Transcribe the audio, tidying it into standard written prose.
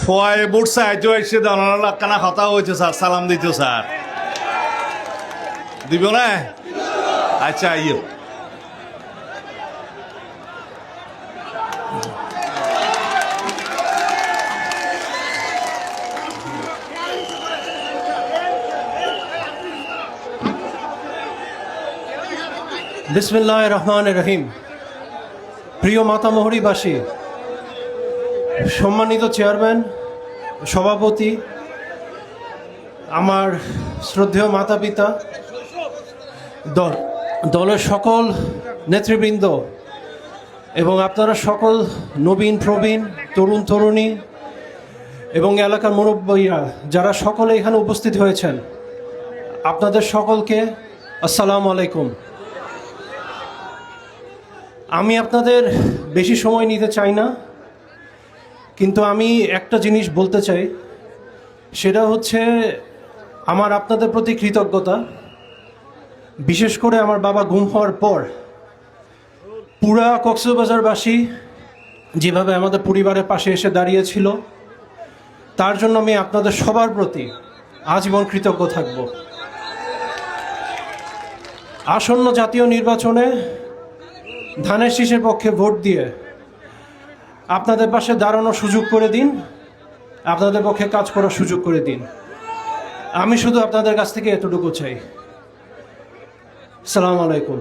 ফয় বুট সাহায্য এসে দনার কানা কথা হয়েছে স্যার সালাম দিত স্যার দিব না আচ্ছা আইও বিসমিল্লাহির রহমানির রহিম। প্রিয় মাতামহরীবাসী, সম্মানিত চেয়ারম্যান, সভাপতি, আমার শ্রদ্ধেয় মাতা পিতা, দলের সকল নেতৃবৃন্দ এবং আপনারা সকল নবীন প্রবীণ তরুণ তরুণী এবং এলাকার মুরব্বীরা যারা সকলে এখানে উপস্থিত হয়েছেন, আপনাদের সকলকে আসসালামু আলাইকুম। আমি আপনাদের বেশি সময় নিতে চাই না, কিন্তু আমি একটা জিনিস বলতে চাই, সেটা হচ্ছে আমার আপনাদের প্রতি কৃতজ্ঞতা। বিশেষ করে আমার বাবা গুম হওয়ার পর পুরা কক্সবাজারবাসী যেভাবে আমাদের পরিবারের পাশে এসে দাঁড়িয়েছিল, তার জন্য আমি আপনাদের সবার প্রতি আজীবন কৃতজ্ঞ থাকব। আসন্ন জাতীয় নির্বাচনে ধানের শীষের পক্ষে ভোট দিয়ে আপনাদের পাশে দাঁড়ানোর সুযোগ করে দিন, আপনাদের পক্ষে কাজ করার সুযোগ করে দিন। আমি শুধু আপনাদের কাছ থেকে এতটুকু চাই। আসসালামু আলাইকুম।